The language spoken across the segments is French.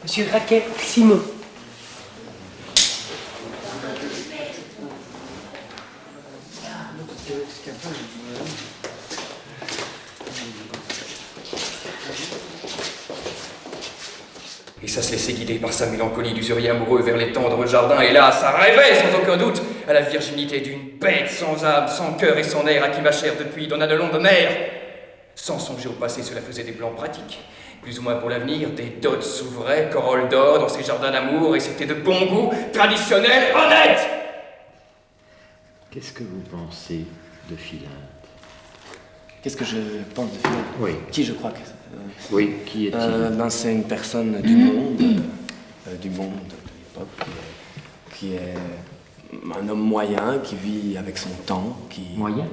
Monsieur Raquet, Simon. Et ça se laissait guider par sa mélancolie d'usurier amoureux vers les tendres jardins, et là, ça rêvait sans aucun doute à la virginité d'une bête sans âme, sans cœur et sans air, à qui ma chère depuis donna de longues mers. Sans songer au passé, cela faisait des plans pratiques, plus ou moins pour l'avenir, des dots s'ouvraient, corolles d'or dans ces jardins d'amour, et c'était de bon goût, traditionnel, honnête. Qu'est-ce que vous pensez de Philinte? Qu'est-ce que je pense de Philinte? Oui. Qui je crois que... Oui, qui est-il? C'est une personne du monde de l'époque, qui est un homme moyen, qui vit avec son temps, qui... Moyen?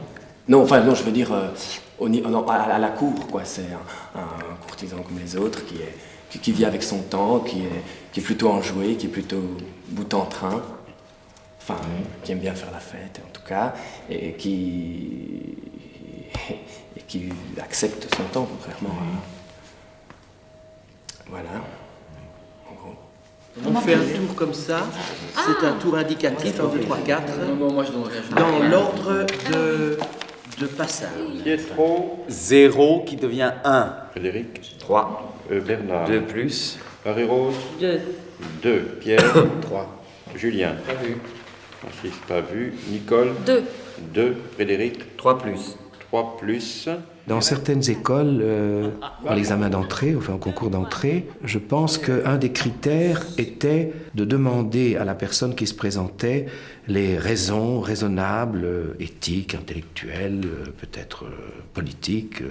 Non, je veux dire, à la cour, quoi. C'est un courtisan comme les autres, qui vit avec son temps, qui est plutôt enjoué, qui est plutôt bout en train, enfin, qui aime bien faire la fête, en tout cas, et qui accepte son temps, contrairement à... Voilà, en gros. On fait un tour comme ça, c'est un tour indicatif, 1, 2, 3, 4, Moi, je donnerais dans l'ordre de passage. Pietro, 0 qui devient 1. Frédéric, 3. Bernard, 2 plus. Marie-Rose, 2. 2, Pierre, 3. Julien, Pas vu. Francis, pas vu, Nicole, 2. 2, Frédéric, 3 plus. 3 plus. Dans certaines écoles, en l'examen d'entrée, enfin au concours d'entrée, je pense qu'un des critères était de demander à la personne qui se présentait les raisons raisonnables, éthiques, intellectuelles, peut-être politiques,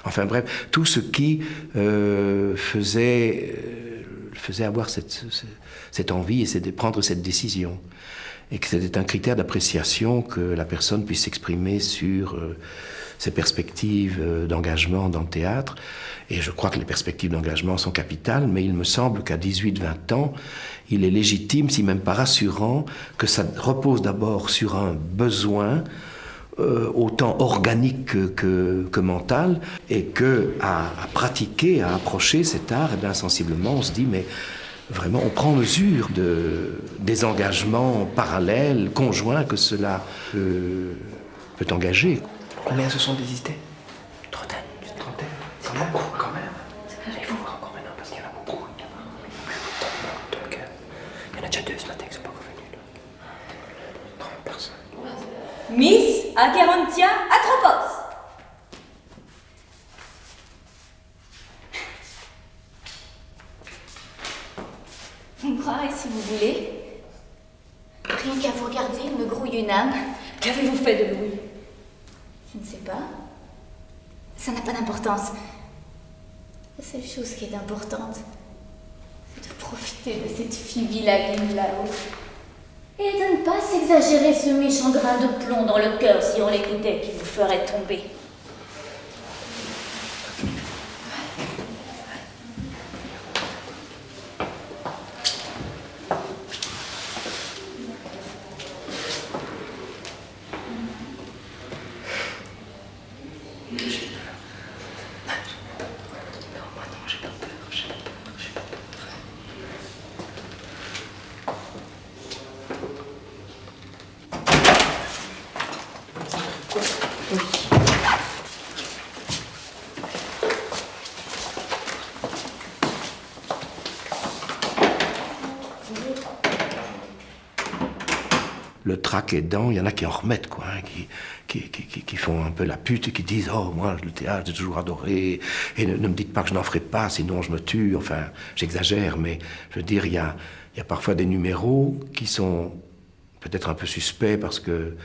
enfin bref, tout ce qui faisait avoir cette envie et de prendre cette décision. Et que c'était un critère d'appréciation que la personne puisse s'exprimer sur ses perspectives d'engagement dans le théâtre. Et je crois que les perspectives d'engagement sont capitales, mais il me semble qu'à 18-20 ans, il est légitime, si même pas rassurant, que ça repose d'abord sur un besoin autant organique que mental, et que à pratiquer, à approcher cet art, et bien sensiblement on se dit, mais vraiment on prend mesure des engagements parallèles, conjoints que cela peut engager. Combien se sont désistés? Trentaine. C'est beaucoup quand même. Il faut voir encore maintenant parce qu'il y en a beaucoup. Donc, il y en a déjà 2 ce matin qui sont pas revenus. 30 personnes. Miss Acherontia Atropos. Vous me croirez si vous voulez. Rien qu'à vous regarder, il me grouille une âme. Qu'avez-vous fait de Louis? Je ne sais pas. Ça n'a pas d'importance. La seule chose qui est importante, c'est de profiter de cette fille vilaine là-haut. Et de ne pas s'exagérer ce méchant grain de plomb dans le cœur si on l'écoutait qui vous ferait tomber. Le trac aidant, il y en a qui en remettent, quoi, hein, qui font un peu la pute et qui disent « Oh, moi, le théâtre, j'ai toujours adoré, et ne me dites pas que je n'en ferai pas, sinon je me tue. » Enfin, j'exagère, mais je veux dire, il y a parfois des numéros qui sont peut-être un peu suspects parce que...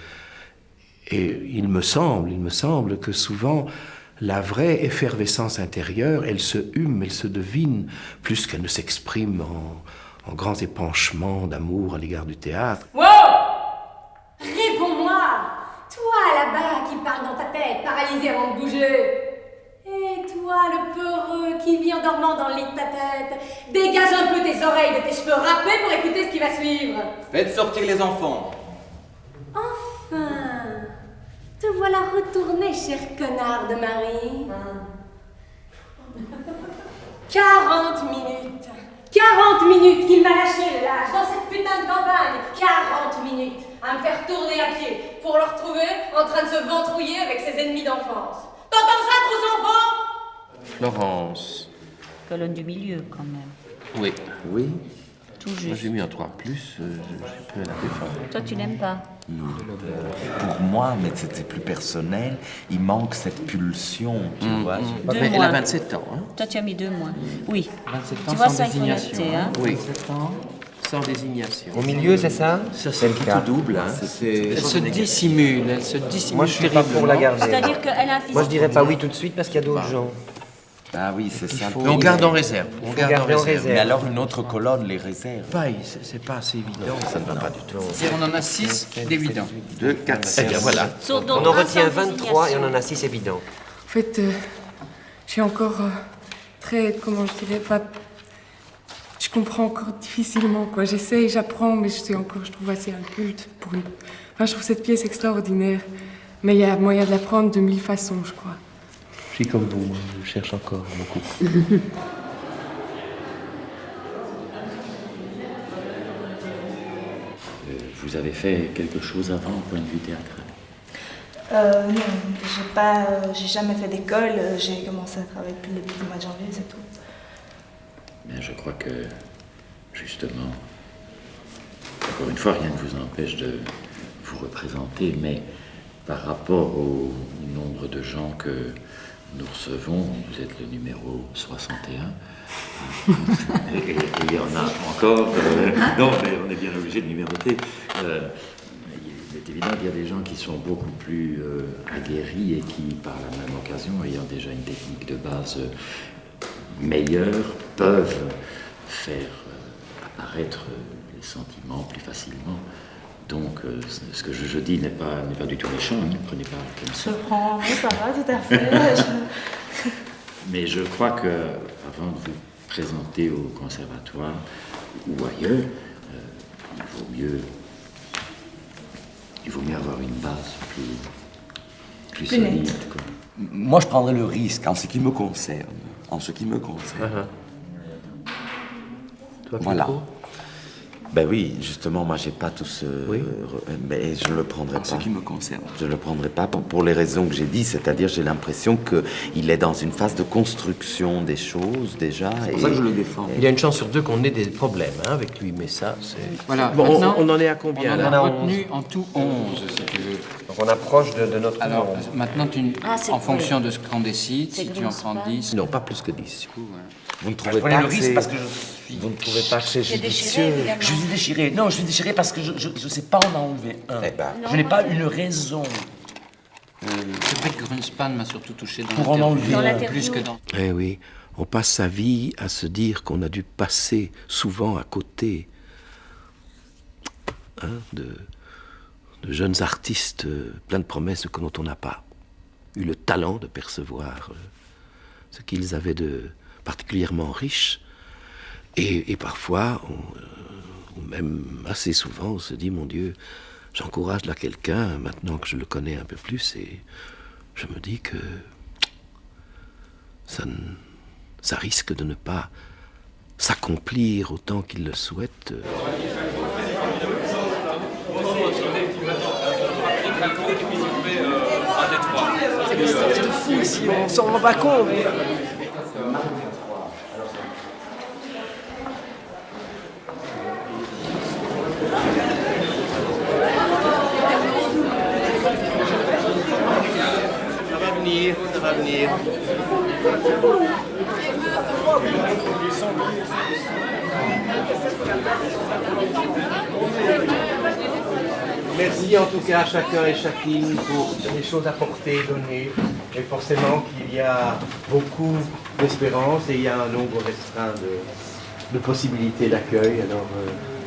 Et il me semble que souvent, la vraie effervescence intérieure, elle se hume, elle se devine, plus qu'elle ne s'exprime en grands épanchements d'amour à l'égard du théâtre. Wow! Réponds-moi! Toi là-bas qui parle dans ta tête, paralysé avant de bouger! Et toi le peureux qui vit en dormant dans le lit de ta tête. Dégage un peu tes oreilles de tes cheveux râpés pour écouter ce qui va suivre. Faites sortir les enfants. Enfin, te voilà retourné, cher connard de mari. 40 minutes. 40 minutes qu'il m'a lâché le lâche dans cette putain de campagne. 40 minutes à me faire tourner à pied pour le retrouver en train de se ventrouiller avec ses ennemis d'enfance. T'entends ça, trop enfant? Florence. Colonne du milieu, quand même. Oui. Oui. Tout Moi, juste. j'ai mis un 3+, je peux la défendre. Toi, tu n'aimes pas? Non. Pour moi, mais c'était plus personnel, il manque cette pulsion, tu vois. Elle a 27 ans. Hein. Toi, tu as mis 2 mois. Oui. 27 ans tu vois, sans ça, il faut désignation. noter, hein. Oui. 27 ans sans désignation. Au milieu, c'est ça? Ça, c'est le cas. double. Hein. Elle se dissimule, elle se dissimule. Moi, je suis pas pour la garder. C'est-à-dire qu'elle a un physique. Moi, je dirais pas oui tout de suite parce qu'il y a d'autres gens. Ah oui, c'est ça. Mais on garde en réserve. On garde en réserve. Mais alors, une autre colonne les réserve. C'est pas assez évident, ça ne va pas du tout. On en a 6 d'évidents. 2, 4, Eh bien, voilà. On en retient 23 et on en a 6 évidents. En fait, je suis encore très, comment je dirais, enfin, je comprends encore difficilement, quoi. J'essaye, j'apprends, mais je trouve assez inculte pour une... Enfin, je trouve cette pièce extraordinaire, mais il y a moyen de l'apprendre de 1000 façons, je crois. Je suis comme vous, moi, je cherche encore beaucoup. Vous avez fait quelque chose avant au point de vue théâtral? Non, j'ai jamais fait d'école. J'ai commencé à travailler depuis le début du mois de janvier, c'est tout. Mais je crois que, justement, encore une fois, rien ne vous empêche de vous représenter, mais par rapport au nombre de gens que nous recevons, vous êtes le numéro 61, et il y en a encore, non, mais on est bien obligé de numéroter. Il est évident qu'il y a des gens qui sont beaucoup plus aguerris et qui, par la même occasion, ayant déjà une technique de base meilleure, peuvent faire apparaître les sentiments plus facilement. Donc, ce que je dis n'est pas du tout méchant, ne prenez pas comme ça. Je prends, oui, ça va, tout à fait. Mais je crois que, avant de vous présenter au conservatoire ou ailleurs, il vaut mieux avoir une base plus solide. Quoi. Moi, je prendrais le risque en ce qui me concerne. Toi, Voilà. Pietro? Ben oui, justement, moi, j'ai pas tout ce... Mais je ne le prendrai pas. En ce qui me concerne. Je ne le prendrai pas pour les raisons que j'ai dit, c'est-à-dire j'ai l'impression qu'il est dans une phase de construction des choses, déjà. C'est pour ça que je le défends. Il y a une chance sur 2 qu'on ait des problèmes avec lui, mais ça, c'est... Voilà. Bon, maintenant, on en est à combien, on en là? a retenu en tout 11, si tu veux. Donc on approche de notre Alors, nombre. maintenant, c'est en cool. fonction de ce qu'on décide, C'est si tu en prends 10... Non, pas plus que 10. Vous ne trouvez prenez pas le que risque c'est- parce que Vous ne trouvez pas que c'est C'est judicieux? déchiré, évidemment. Je suis déchiré. Non, je suis déchiré parce que je ne sais pas en enlever un. Eh ben, Je n'ai pas une raison. C'est vrai que Grunspan m'a surtout touché Pour en enlever un. plus que dans... Eh oui, on passe sa vie à se dire qu'on a dû passer souvent à côté de jeunes artistes pleins de promesses dont on n'a pas eu le talent de percevoir ce qu'ils avaient de particulièrement riche. Et parfois, ou même assez souvent, on se dit, mon Dieu, j'encourage là quelqu'un, maintenant que je le connais un peu plus, et je me dis que ça risque de ne pas s'accomplir autant qu'il le souhaite. C'est de fou ici, on s'en rend pas compte. Ça va venir. Merci en tout cas à chacun et chacune pour les choses apportées, données. Et forcément qu'il y a beaucoup d'espérance et il y a un nombre restreint de possibilités d'accueil. Alors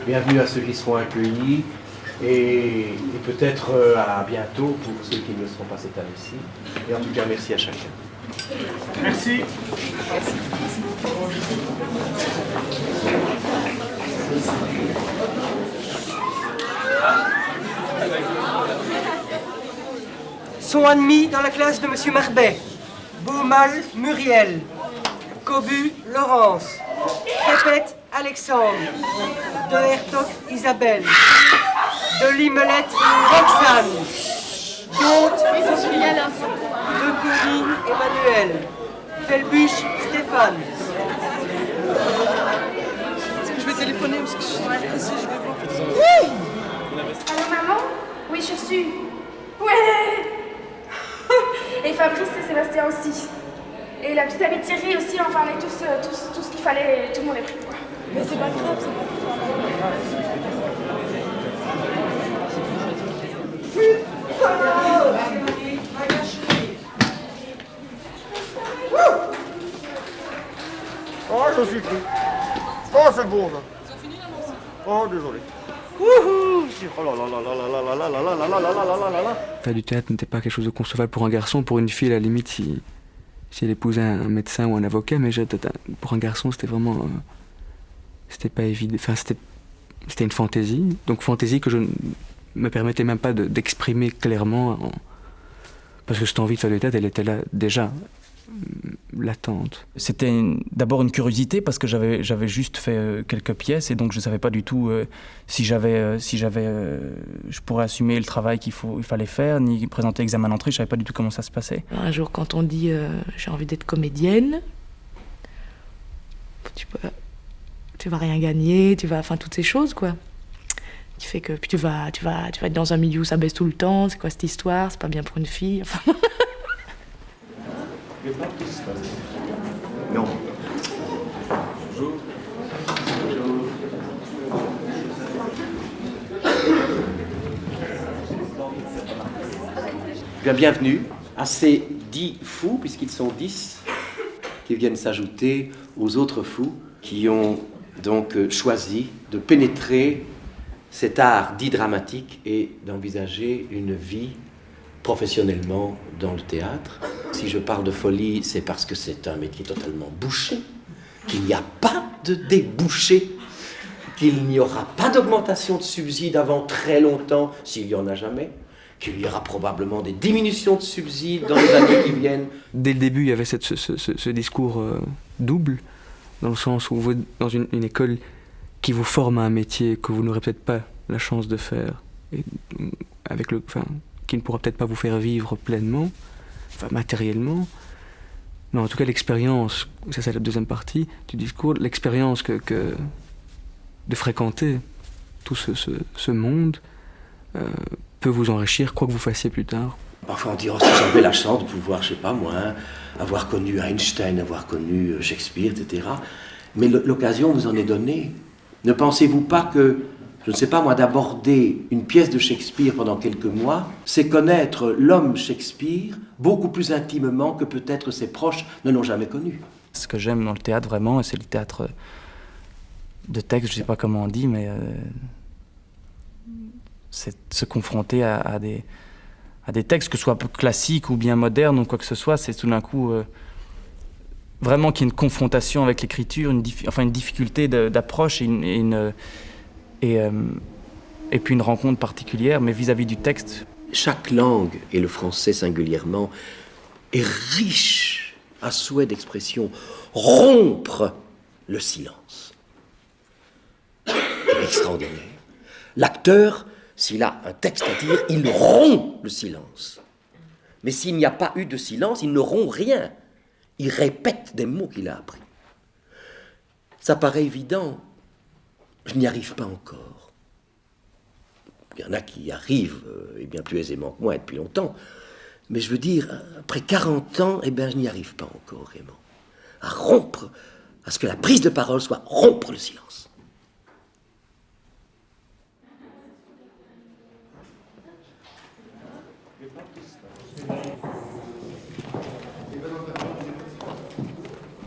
bienvenue à ceux qui seront accueillis et peut-être à bientôt pour ceux qui ne seront pas cette année-ci. Et en tout cas merci à chacun. Merci. Sont admis dans la classe de Monsieur Marbet, Beaumal Muriel, Cobu Laurence, Répète Alexandre, de Hertoc Isabelle, de Limelette Roxane, d'Hôte de Corinne Emmanuel, Felbuche Stéphane. Je vais téléphoner parce que je suis pressée, je vais voir. Oui. Allô maman? Oui, je suis. Ouais. Et Fabrice et Sébastien aussi. Et la petite amie Thierry aussi, enfin on est tous tout ce qu'il fallait, tout le monde est pris quoi. Mais c'est pas grave, c'est pas Oh, je suis pris. Oh, c'est bon, ça. Oh, désolé. Wouhou! Oh là là là là là là là là là là là là là là là là. Faire du théâtre n'était pas quelque chose de concevable pour un garçon. Pour une fille, à la limite, si elle épousait un médecin ou un avocat, mais pour un garçon, c'était vraiment... c'était pas évident. Enfin, c'était une fantaisie. Donc, fantaisie que je ne me permettais même pas d'exprimer clairement. Parce que cette envie de faire du théâtre, elle était là déjà, latente. C'était d'abord une curiosité parce que j'avais juste fait quelques pièces et donc je ne savais pas du tout si je pourrais assumer le travail il fallait faire, ni présenter l'examen d'entrée, je ne savais pas du tout comment ça se passait. Un jour, quand on dit j'ai envie d'être comédienne, tu vas rien gagner, enfin toutes ces choses quoi. Qui fait que puis tu vas être dans un milieu où ça baisse tout le temps, c'est quoi cette histoire, c'est pas bien pour une fille, enfin. Non. Bien, bienvenue à ces 10 fous, puisqu'ils sont 10, qui viennent s'ajouter aux autres fous qui ont donc choisi de pénétrer cet art dit dramatique et d'envisager une vie professionnellement dans le théâtre. Si je parle de folie, c'est parce que c'est un métier totalement bouché, qu'il n'y a pas de débouché, qu'il n'y aura pas d'augmentation de subsides avant très longtemps, s'il y en a jamais, qu'il y aura probablement des diminutions de subsides dans les années qui viennent. Dès le début, il y avait ce discours double, dans le sens où vous êtes dans une école qui vous forme à un métier que vous n'aurez peut-être pas la chance de faire, et qui ne pourra peut-être pas vous faire vivre pleinement, enfin matériellement. Mais en tout cas, l'expérience, ça c'est la deuxième partie du discours, l'expérience de fréquenter tout ce monde peut vous enrichir, quoi que vous fassiez plus tard. Parfois on dit, oh, si j'avais la chance de pouvoir, je sais pas moi, avoir connu Einstein, avoir connu Shakespeare, etc. Mais l'occasion vous en est donnée. Ne pensez-vous pas que, je ne sais pas moi, d'aborder une pièce de Shakespeare pendant quelques mois, c'est connaître l'homme Shakespeare beaucoup plus intimement que peut-être ses proches ne l'ont jamais connu. Ce que j'aime dans le théâtre vraiment, c'est le théâtre de texte, je ne sais pas comment on dit, mais c'est se confronter à des textes, que ce soit classiques ou bien modernes ou quoi que ce soit, c'est tout d'un coup vraiment qu'il y ait une confrontation avec l'écriture, une difficulté d'approche et puis une rencontre particulière, mais vis-à-vis du texte. Chaque langue, et le français singulièrement, est riche à souhait d'expression. Rompre le silence. C'est extraordinaire. L'acteur, s'il a un texte à dire, il rompt le silence. Mais s'il n'y a pas eu de silence, il ne rompt rien. Il répète des mots qu'il a appris. Ça paraît évident. Je n'y arrive pas encore. Il y en a qui y arrivent, et bien plus aisément que moi, et depuis longtemps. Mais je veux dire, après 40 ans, je n'y arrive pas encore vraiment. À rompre, à ce que la prise de parole soit rompre le silence.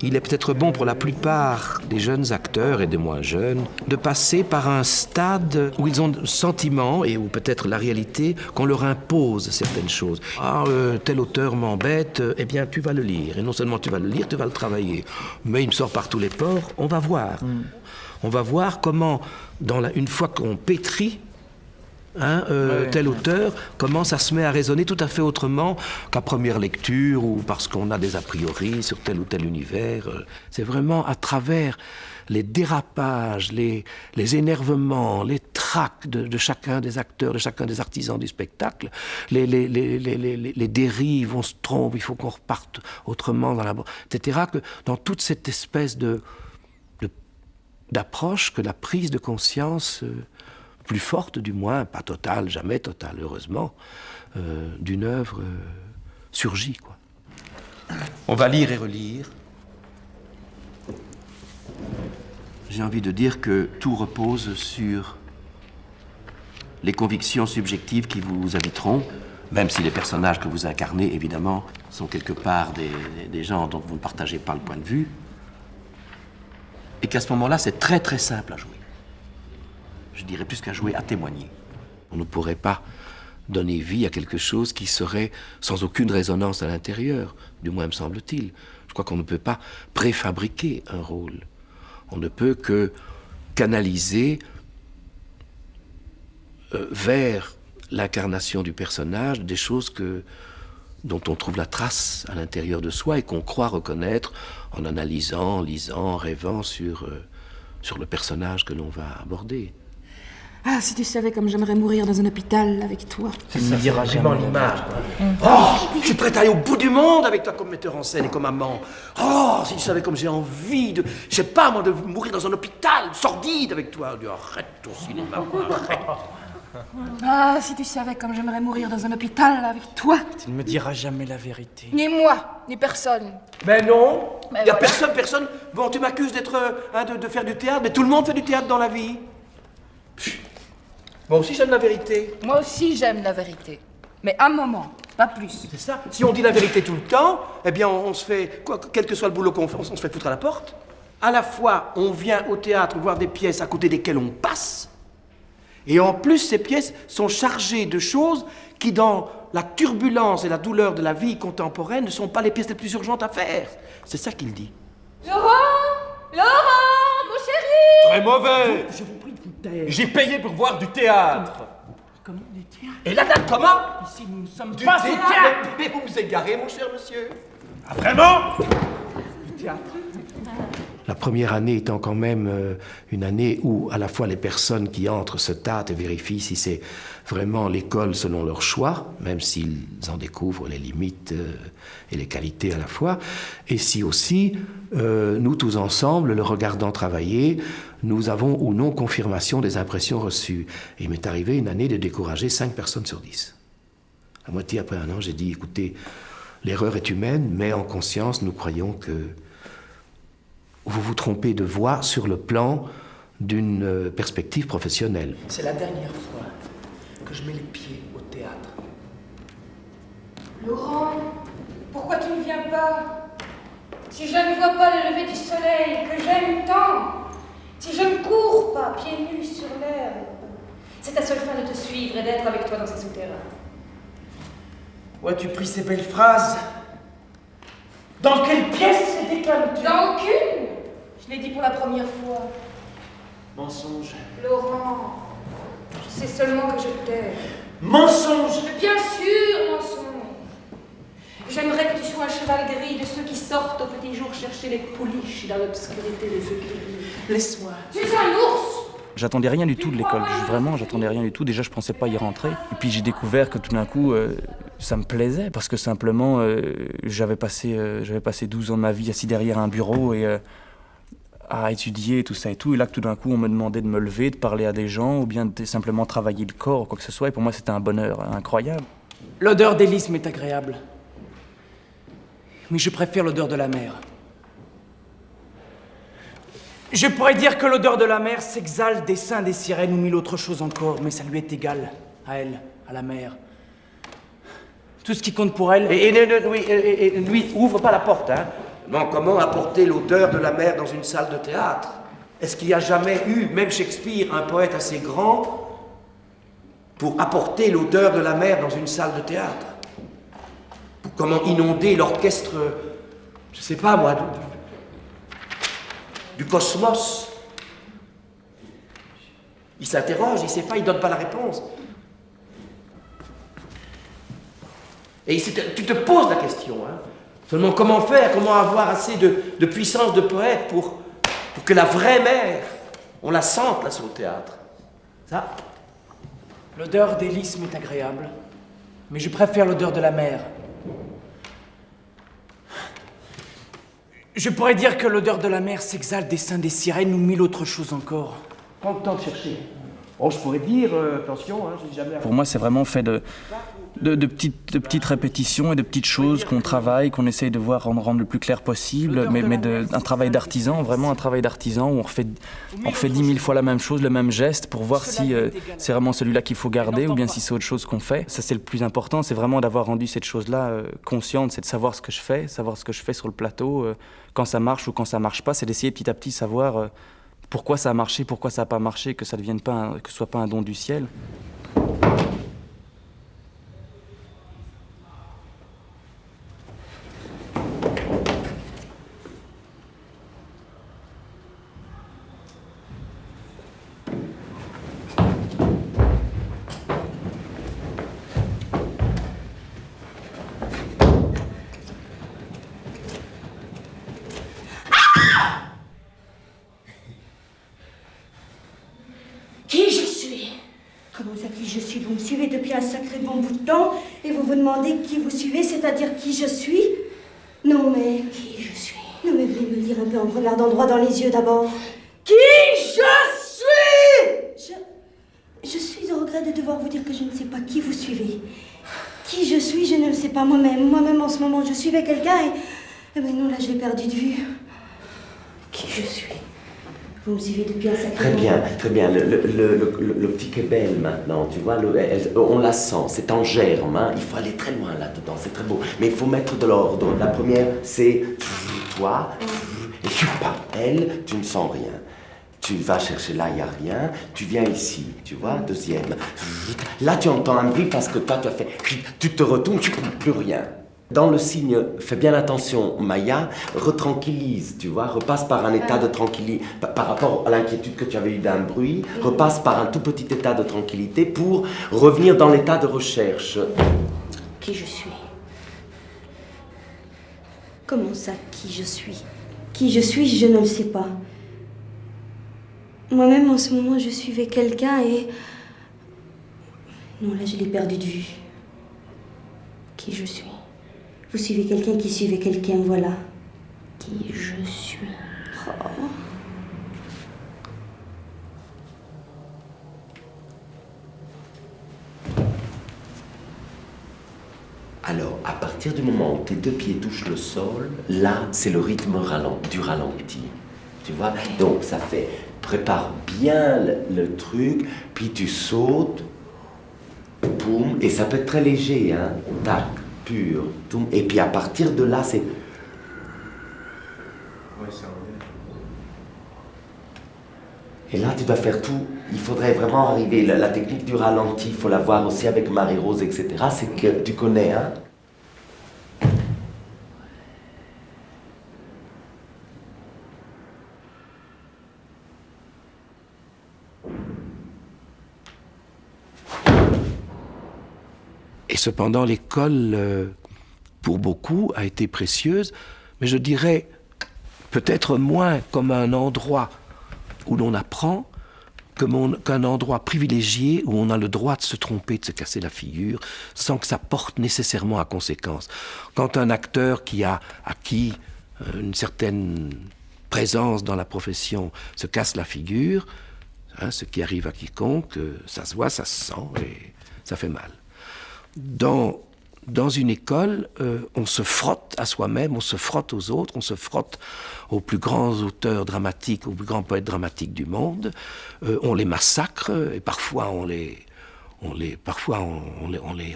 il est peut-être bon pour la plupart des jeunes acteurs et des moins jeunes de passer par un stade où ils ont le sentiment, et où peut-être la réalité, qu'on leur impose certaines choses. Ah, tel auteur m'embête, eh bien tu vas le lire. Et non seulement tu vas le lire, tu vas le travailler. Mais il me sort par tous les pores, on va voir. On va voir comment, une fois qu'on pétrit, tel auteur, comment ça se met à raisonner tout à fait autrement qu'à première lecture ou parce qu'on a des a priori sur tel ou tel univers. C'est vraiment à travers les dérapages, les énervements, les tracs de chacun des acteurs, de chacun des artisans du spectacle, les dérives, on se trompe, il faut qu'on reparte autrement dans etc., que dans toute cette espèce d'approche que la prise de conscience plus forte du moins, pas totale, jamais totale, heureusement, d'une œuvre surgit, quoi. On va lire et relire. J'ai envie de dire que tout repose sur les convictions subjectives qui vous habiteront, même si les personnages que vous incarnez, évidemment, sont quelque part des gens dont vous ne partagez pas le point de vue, et qu'à ce moment-là, c'est très très simple à jouer. Je dirais plus qu'à jouer, à témoigner. On ne pourrait pas donner vie à quelque chose qui serait sans aucune résonance à l'intérieur, du moins me semble-t-il. Je crois qu'on ne peut pas préfabriquer un rôle. On ne peut que canaliser vers l'incarnation du personnage des choses dont on trouve la trace à l'intérieur de soi et qu'on croit reconnaître en analysant, en lisant, en rêvant sur le personnage que l'on va aborder. Ah, si tu savais comme j'aimerais mourir dans un hôpital avec toi. Ça me dira vraiment l'image. Oh, je suis prête à aller au bout du monde avec toi comme metteur en scène et comme amant. Oh, si tu savais comme j'ai envie de... Je sais pas, moi, de mourir dans un hôpital sordide avec toi. Arrête ton cinéma, arrête. Ah, si tu savais comme j'aimerais mourir dans un hôpital avec toi. Tu ne me diras jamais la vérité. Ni moi, ni personne. Mais non, Mais il n'y a voilà. personne. Bon, tu m'accuses d'être, de faire du théâtre, mais tout le monde fait du théâtre dans la vie. Moi aussi j'aime la vérité. Moi aussi j'aime la vérité. Mais un moment, pas plus. C'est ça. Si on dit la vérité tout le temps, eh bien on se fait, quel que soit le boulot qu'on fait, on se fait foutre à la porte. À la fois, on vient au théâtre voir des pièces à côté desquelles on passe, et en plus ces pièces sont chargées de choses qui, dans la turbulence et la douleur de la vie contemporaine, ne sont pas les pièces les plus urgentes à faire. C'est ça qu'il dit. Laurent, mon chéri. Très mauvais. Je vous prie de vous taire. J'ai payé pour voir du théâtre. Comment du théâtre? Et la date comment? Ici, nous ne sommes Du pas au théâtre. théâtre. Mais vous vous égarez, mon cher monsieur. Ah, vraiment? Du théâtre. La première année étant quand même une année où à la fois les personnes qui entrent se tâtent et vérifient si c'est vraiment l'école selon leur choix, même s'ils en découvrent les limites et les qualités à la fois, et si aussi, nous tous ensemble, le regardant travailler, nous avons ou non confirmation des impressions reçues. Et il m'est arrivé une année de décourager 5 personnes sur 10. À moitié après un an, j'ai dit, écoutez, l'erreur est humaine, mais en conscience, nous croyons que vous vous trompez de voie sur le plan d'une perspective professionnelle. C'est la dernière fois que je mets les pieds au théâtre. Laurent, pourquoi tu ne viens pas? Si je ne vois pas le lever du soleil que j'aime tant, si je ne cours pas pieds nus sur l'herbe, c'est ta seule fin de te suivre et d'être avec toi dans ces souterrains. Où as-tu pris ces belles phrases? Dans quelle pièce les déclames-tu? Dans aucune. Je l'ai dit pour la première fois. Mensonge. Laurent, je sais seulement que je t'aime. Mensonge. Mais bien sûr, mensonge. J'aimerais que tu sois un cheval gris de ceux qui sortent au petit jour chercher les pouliches dans l'obscurité des églises. Laisse-moi. Tu es un ours. J'attendais rien du tout de l'école, vraiment, j'attendais rien du tout. Déjà, je pensais pas y rentrer. Et puis j'ai découvert que tout d'un coup, ça me plaisait, parce que simplement, j'avais passé 12 ans de ma vie assis derrière un bureau et à étudier tout ça et tout. Et là, que tout d'un coup, on me demandait de me lever, de parler à des gens, ou bien de simplement travailler le corps, ou quoi que ce soit. Et pour moi, c'était un bonheur incroyable. L'odeur des lys m'est agréable. Mais je préfère l'odeur de la mer. Je pourrais dire que l'odeur de la mer s'exhale des seins des sirènes ou mille autres choses encore, mais ça lui est égal, à elle, à la mer. Tout ce qui compte pour elle... Et lui, ouvre pas la porte, hein. Non, comment apporter l'odeur de la mer dans une salle de théâtre? Est-ce qu'il y a jamais eu, même Shakespeare, un poète assez grand pour apporter l'odeur de la mer dans une salle de théâtre? Comment inonder l'orchestre, je sais pas moi, du cosmos? Il s'interroge, il sait pas, il donne pas la réponse. Et tu te poses la question, hein. Seulement comment faire, comment avoir assez de puissance de poète pour que la vraie mer, on la sente là sur le théâtre. Ça. L'odeur des lys m'est agréable, mais je préfère l'odeur de la mer. Je pourrais dire que l'odeur de la mer s'exhale des seins des sirènes ou mille autres choses encore. Prends le temps de chercher. Oh, je pourrais dire, attention, hein, j'ai jamais... Pour moi, c'est vraiment fait de petites répétitions et de petites choses qu'on travaille, qu'on essaye de voir rendre le plus clair possible, mais un travail d'artisan, vraiment un travail d'artisan où on refait 10 000 fois la même chose, le même geste pour voir si c'est vraiment celui-là qu'il faut garder ou bien si c'est autre chose qu'on fait. Ça, c'est le plus important, c'est vraiment d'avoir rendu cette chose-là consciente, c'est de savoir ce que je fais sur le plateau, quand ça marche ou quand ça marche pas, c'est d'essayer petit à petit savoir pourquoi ça a marché, pourquoi ça n'a pas marché, que ça devienne pas que ce soit pas un don du ciel. Qui je suis? Comment ça, qui je suis? Vous me suivez depuis un sacré bon bout de temps et vous vous demandez qui vous suivez, c'est-à-dire qui je suis? Non mais... Qui je suis? Non mais venez me le dire un peu en me regardant droit dans les yeux d'abord. Qui je suis? Je suis au regret de devoir vous dire que je ne sais pas qui vous suivez. Qui je suis, je ne le sais pas moi-même. Moi-même en ce moment, je suivais quelqu'un et... Eh ben non, là je l'ai perdu de vue. Qui je suis? Vous me suivez depuis un sacré Très bien, très bien. Le petit Québel maintenant, tu vois, on la sent, c'est en germe, hein. Il faut aller très loin là-dedans, c'est très beau. Mais il faut mettre de l'ordre. La première, c'est toi, et elle, tu ne sens rien. Tu vas chercher là, il n'y a rien. Tu viens ici, tu vois, deuxième. Là, tu entends un bruit parce que toi, tu as fait... Tu te retournes, tu ne plus rien. Dans le signe, fais bien attention, Maya, retranquillise, tu vois, repasse par un état de tranquillité, par rapport à l'inquiétude que tu avais eu d'un bruit, repasse par un tout petit état de tranquillité pour revenir dans l'état de recherche. Qui je suis? Comment ça, qui je suis? Qui je suis, je ne le sais pas. Moi-même, en ce moment, je suivais quelqu'un et... Non, là, je l'ai perdu de vue. Qui je suis? Vous suivez quelqu'un qui suivait quelqu'un, voilà. Qui je suis. Oh. Alors, à partir du moment où tes deux pieds touchent le sol, là, c'est le rythme du ralenti. Tu vois? Donc, ça fait... Prépare bien le truc, puis tu sautes, boum, et ça peut être très léger, hein. Tac. Pur, tout, et puis à partir de là, c'est... Et là, tu dois faire tout. Il faudrait vraiment arriver. La technique du ralenti, il faut la voir aussi avec Marie-Rose, etc. C'est que tu connais, hein? Et cependant, l'école, pour beaucoup, a été précieuse, mais je dirais peut-être moins comme un endroit où l'on apprend qu'un endroit privilégié où on a le droit de se tromper, de se casser la figure, sans que ça porte nécessairement à conséquence. Quand un acteur qui a acquis une certaine présence dans la profession se casse la figure, hein, ce qui arrive à quiconque, ça se voit, ça se sent et ça fait mal. Dans une école, on se frotte à soi-même, on se frotte aux autres, on se frotte aux plus grands auteurs dramatiques, aux plus grands poètes dramatiques du monde. On les massacre et parfois on les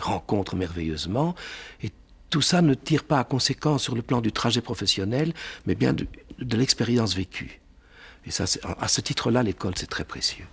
rencontre merveilleusement. Et tout ça ne tire pas à conséquence sur le plan du trajet professionnel, mais bien de l'expérience vécue. Et ça, à ce titre-là, l'école, c'est très précieux.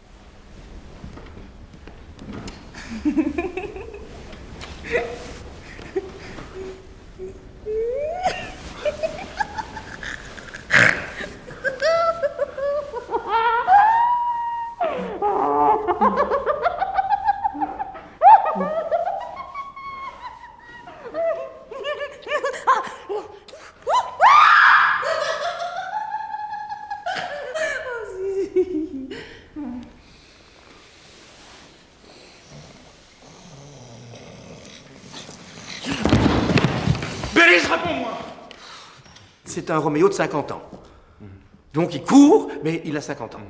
Bérénice, réponds-moi! C'est un Roméo de 50 ans. Donc il court, mais il a 50 ans.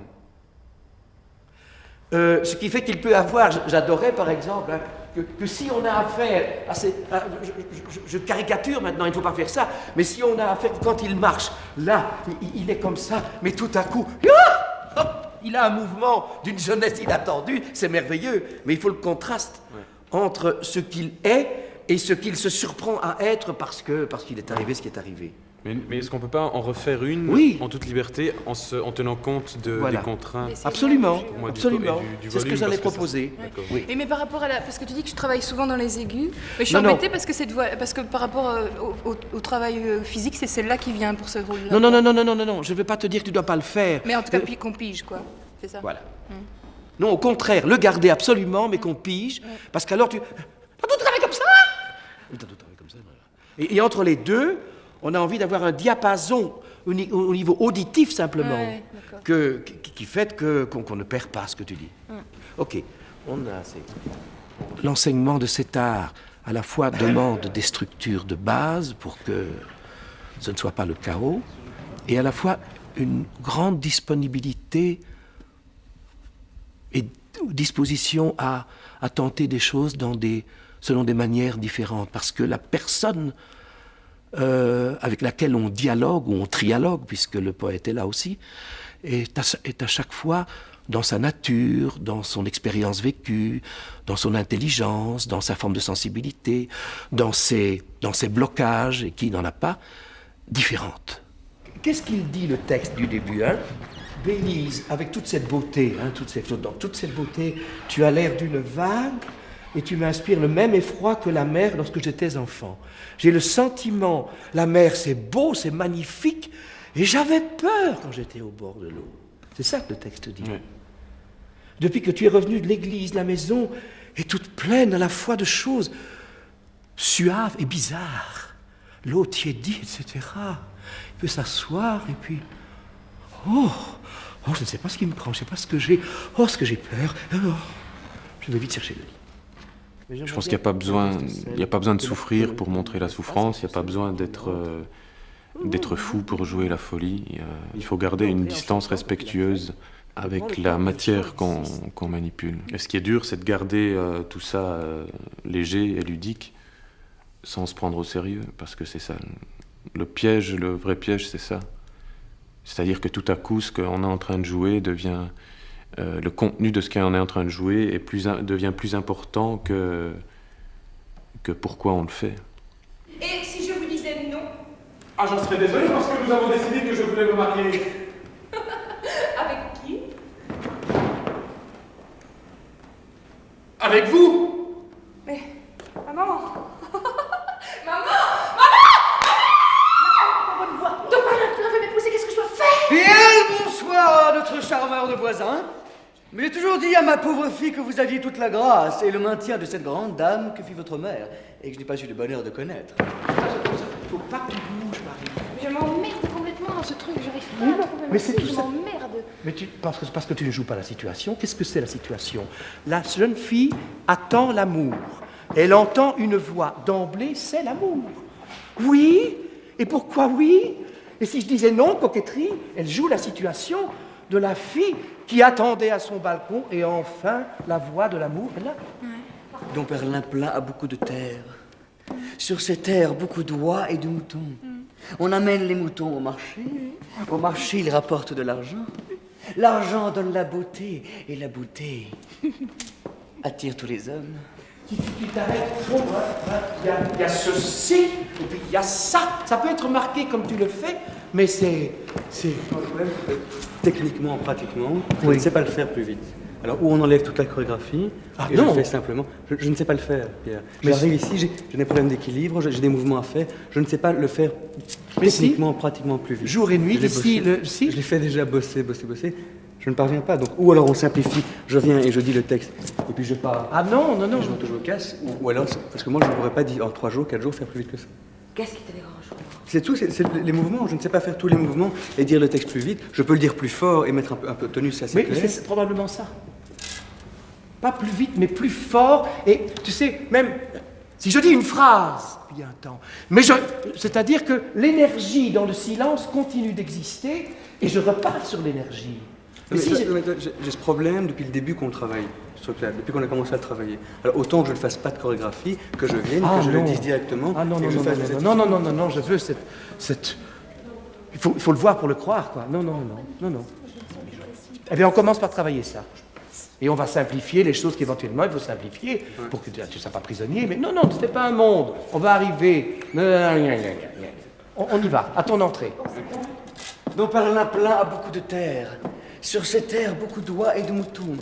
Ce qui fait qu'il peut avoir, j'adorais par exemple, hein, que si on a affaire à ces... je caricature maintenant, il ne faut pas faire ça, mais si on a affaire, quand il marche, là, il est comme ça, mais tout à coup, il a un mouvement d'une jeunesse inattendue, c'est merveilleux, mais il faut le contraste entre ce qu'il est et ce qu'il se surprend à être parce qu'il est arrivé ce qui est arrivé. Mais est-ce qu'on ne peut pas en refaire une en toute liberté, en tenant compte des contraintes? Absolument, Moi, absolument. du C'est ce que volume, j'allais parce proposer. Oui. Mais par rapport à la... Parce que tu dis que tu travailles souvent dans les aigus. Mais je suis Non, non. embêtée parce que par rapport au travail physique, c'est celle-là qui vient pour ce rôle-là. Non, je ne veux pas te dire que tu ne dois pas le faire. Mais en tout cas, puis qu'on pige, quoi. C'est ça. Voilà. Non, au contraire, le garder absolument, mais qu'on pige, parce qu'alors tu... T'as tout travaillé comme ça? T'as tout travaillé comme ça, voilà. Et entre les deux, on a envie d'avoir un diapason au niveau auditif simplement, qui fait qu'on ne perd pas ce que tu dis. Ok, on a assez. L'enseignement de cet art, à la fois demande des structures de base pour que ce ne soit pas le chaos, et à la fois une grande disponibilité et disposition à tenter des choses selon des manières différentes, parce que la personne avec laquelle on dialogue ou on trialogue, puisque le poète est là aussi, est à chaque fois dans sa nature, dans son expérience vécue, dans son intelligence, dans sa forme de sensibilité, dans ses blocages, et qui n'en a pas, différente. Qu'est-ce qu'il dit le texte du début, hein? Bélise, avec toute cette beauté, dans toute cette beauté, tu as l'air d'une vague et tu m'inspires le même effroi que la mer lorsque j'étais enfant. J'ai le sentiment, la mer c'est beau, c'est magnifique, et j'avais peur quand j'étais au bord de l'eau. C'est ça que le texte dit. Oui. Depuis que tu es revenu de l'église, la maison est toute pleine à la fois de choses suaves et bizarres. L'eau tiédie, etc. Il peut s'asseoir et puis... Oh, je ne sais pas ce qui me prend, je ne sais pas ce que j'ai. Oh, ce que j'ai peur. Oh, je vais vite chercher le lit. Je pense qu'il n'y a pas besoin de souffrir pour montrer la souffrance, il n'y a pas besoin d'être fou pour jouer la folie. Il faut garder une distance respectueuse avec la matière qu'on manipule. Et ce qui est dur, c'est de garder tout ça léger et ludique, sans se prendre au sérieux, parce que c'est ça. Le vrai piège, c'est ça. C'est-à-dire que tout à coup, ce qu'on est en train de jouer devient... le contenu de ce qu'on est en train de jouer devient plus important que pourquoi on le fait. Et si je vous disais non? Ah, j'en serais désolé parce que nous avons décidé que je voulais me marier. Avec qui? Avec vous? Mais... Maman! Maman! Bien, bonsoir, notre charmeur de voisin. Mais j'ai toujours dit à ma pauvre fille que vous aviez toute la grâce et le maintien de cette grande dame que fit votre mère, et que je n'ai pas eu le bonheur de connaître. Faut pas que tu bouges, Marie. Je m'emmerde complètement dans ce truc, j'arrive pas à trouver mais c'est tout je ça. m'emmerde. Mais parce que tu ne joues pas la situation, qu'est-ce que c'est la situation? La jeune fille attend l'amour. Elle entend une voix. D'emblée, c'est l'amour. Oui? Et pourquoi oui? Et si je disais non, coquetterie, elle joue la situation de la fille qui attendait à son balcon et enfin la voix de l'amour est là. Dom Perlin plat a beaucoup de terre. Sur ces terres, beaucoup d'oies et de moutons. On amène les moutons au marché. Au marché, ils rapportent de l'argent. L'argent donne la beauté et la beauté attire tous les hommes. tu t'arrêtes trop, il y a ceci, et puis il y a ça. Ça peut être marqué comme tu le fais, mais c'est... Techniquement, pratiquement, je ne sais pas le faire plus vite. Alors, où on enlève toute la chorégraphie, et je le fais simplement. Je ne sais pas le faire, Pierre. J'arrive ici, j'ai des problèmes d'équilibre, j'ai des mouvements à faire. Je ne sais pas le faire techniquement, pratiquement plus vite. Jour et nuit, ici, Je l'ai fait déjà bosser. Je ne parviens pas. Donc, ou alors on simplifie, je viens et je dis le texte, et puis je pars. Ah non. Et je me casse. Ou alors, parce que moi, je ne pourrais pas dire en 3 jours, 4 jours, faire plus vite que ça. Qu'est-ce qui te dérange? C'est tout, c'est les mouvements. Je ne sais pas faire tous les mouvements et dire le texte plus vite. Je peux le dire plus fort et mettre un peu de tenue, ça c'est clair. Mais c'est probablement ça. Pas plus vite, mais plus fort. Et tu sais, même si je dis une phrase, il y a un temps. C'est-à-dire que l'énergie dans le silence continue d'exister et je repars sur l'énergie. J'ai ce problème depuis le début qu'on travaille, depuis qu'on a commencé à le travailler. Alors autant que je ne fasse pas de chorégraphie, que je vienne, que je le dise directement. Ah non, je veux cette... Il faut le voir pour le croire, quoi. Non. Eh bien, on commence par travailler ça. Et on va simplifier les choses qu'éventuellement il faut simplifier pour que tu ne sois pas prisonnier. Mais non, tu ne fais pas un monde. On va arriver. On y va, à ton entrée. Donc par là plein à beaucoup de terre. Sur ces terres, beaucoup d'oies et de moutons.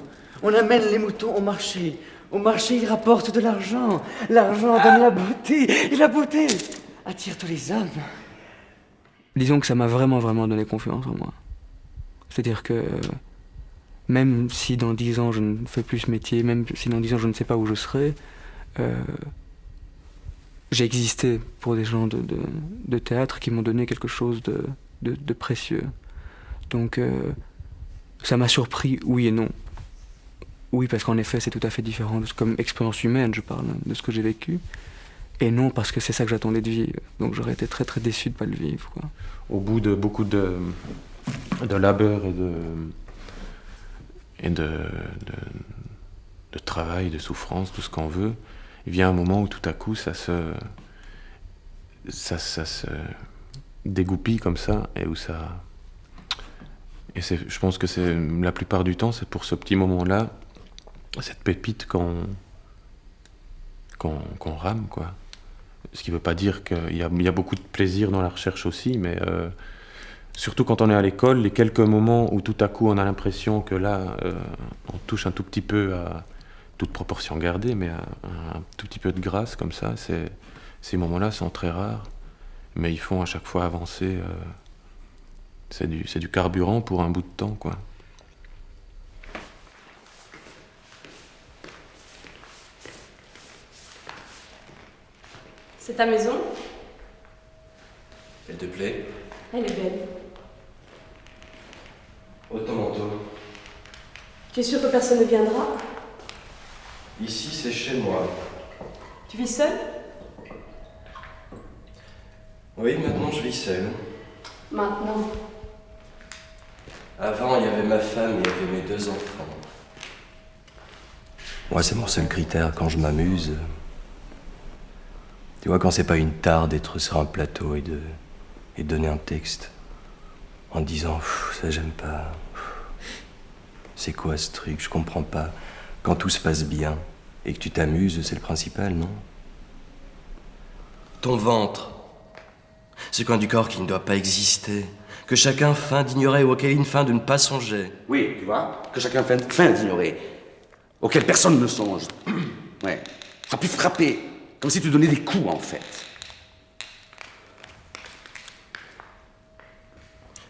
On amène les moutons au marché. Au marché, ils rapportent de l'argent. L'argent donne la beauté. Et la beauté attire tous les hommes. Disons que ça m'a vraiment donné confiance en moi. C'est-à-dire que même si dans 10 ans je ne fais plus ce métier, même si dans 10 ans je ne sais pas où je serai, j'ai existé pour des gens de théâtre qui m'ont donné quelque chose de précieux. Donc ça m'a surpris, oui et non. Oui, parce qu'en effet, c'est tout à fait différent, comme expérience humaine, je parle, de ce que j'ai vécu. Et non, parce que c'est ça que j'attendais de vivre. Donc j'aurais été très très déçu de ne pas le vivre, quoi. Au bout de beaucoup de labeur et de travail, de souffrance, tout ce qu'on veut, il vient un moment où tout à coup ça se dégoupille comme ça, et où ça... Et je pense que c'est la plupart du temps, c'est pour ce petit moment-là, cette pépite qu'on rame, quoi. Ce qui ne veut pas dire qu'il y a beaucoup de plaisir dans la recherche aussi, mais surtout quand on est à l'école, les quelques moments où tout à coup on a l'impression que là, on touche un tout petit peu à toute proportion gardée, mais à un tout petit peu de grâce comme ça, ces moments-là sont très rares, mais ils font à chaque fois avancer. C'est du carburant pour un bout de temps, quoi. C'est ta maison? Elle te plaît? Elle est belle. Autant manteau. Tu es sûr que personne ne viendra? Ici, c'est chez moi. Tu vis seul? Oui, maintenant je vis seul. Maintenant. Avant, il y avait ma femme et il y avait mes 2 enfants. Moi, c'est mon seul critère quand je m'amuse. Tu vois, quand c'est pas une tare d'être sur un plateau et de donner un texte en disant « ça j'aime pas, c'est quoi ce truc, je comprends pas ». Quand tout se passe bien et que tu t'amuses, c'est le principal, non? Ton ventre, ce coin du corps qui ne doit pas exister, que chacun feint d'ignorer ou auquel il feint de ne pas songer. Oui, tu vois, que chacun feint d'ignorer, auquel personne ne songe. Ouais, ça a pu frapper, comme si tu donnais des coups, en fait.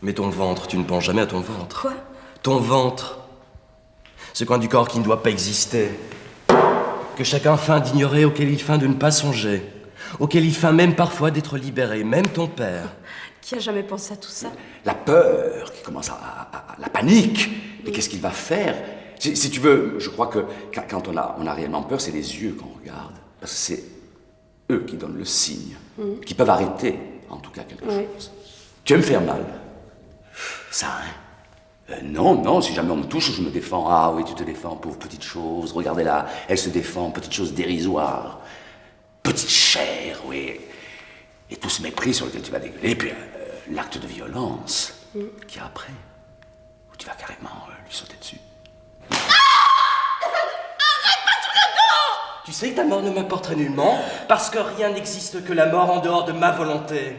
Mais ton ventre, tu ne penses jamais à ton ventre. Quoi? Ton ventre, ce coin du corps qui ne doit pas exister, que chacun feint d'ignorer, auquel il feint de ne pas songer, auquel il feint même parfois d'être libéré, même ton père. Qui a jamais pensé à tout ça? La peur qui commence la panique. Mais qu'est-ce qu'il va faire? Si tu veux, je crois que quand on a réellement peur, c'est les yeux qu'on regarde. Parce que c'est eux qui donnent le signe, qui peuvent arrêter, en tout cas, quelque chose. Tu veux me faire mal? Ça, hein? Non, si jamais on me touche, je me défends. Ah oui, tu te défends, pauvre petite chose. Regardez-la, elle se défend, petite chose dérisoire. Petite chair, oui. Et tout ce mépris sur lequel tu vas dégueuler. Et puis, l'acte de violence qui est après, où tu vas carrément lui sauter dessus. Tu sais que ta mort ne m'importerait nullement, parce que rien n'existe que la mort en dehors de ma volonté.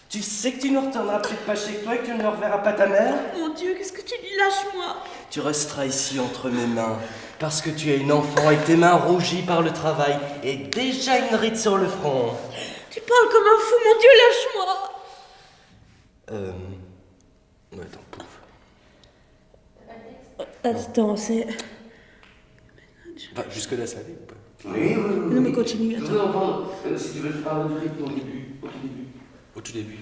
Tu sais que tu ne retourneras peut-être pas chez toi et que tu ne reverras pas ta mère? Mon Dieu, qu'est-ce que tu dis? Lâche-moi. Tu resteras ici entre mes mains, parce que tu es une enfant et tes mains rougies par le travail et déjà une ride sur le front. Tu parles comme un fou, mon Dieu, lâche-moi. Ouais, attends, pouf. Attends, c'est... Enfin, jusque-là, ça allait ou pas? Oui. Non, mais continue, attends. Non, pardon. Si tu veux, je parle du rythme au début. Au tout début.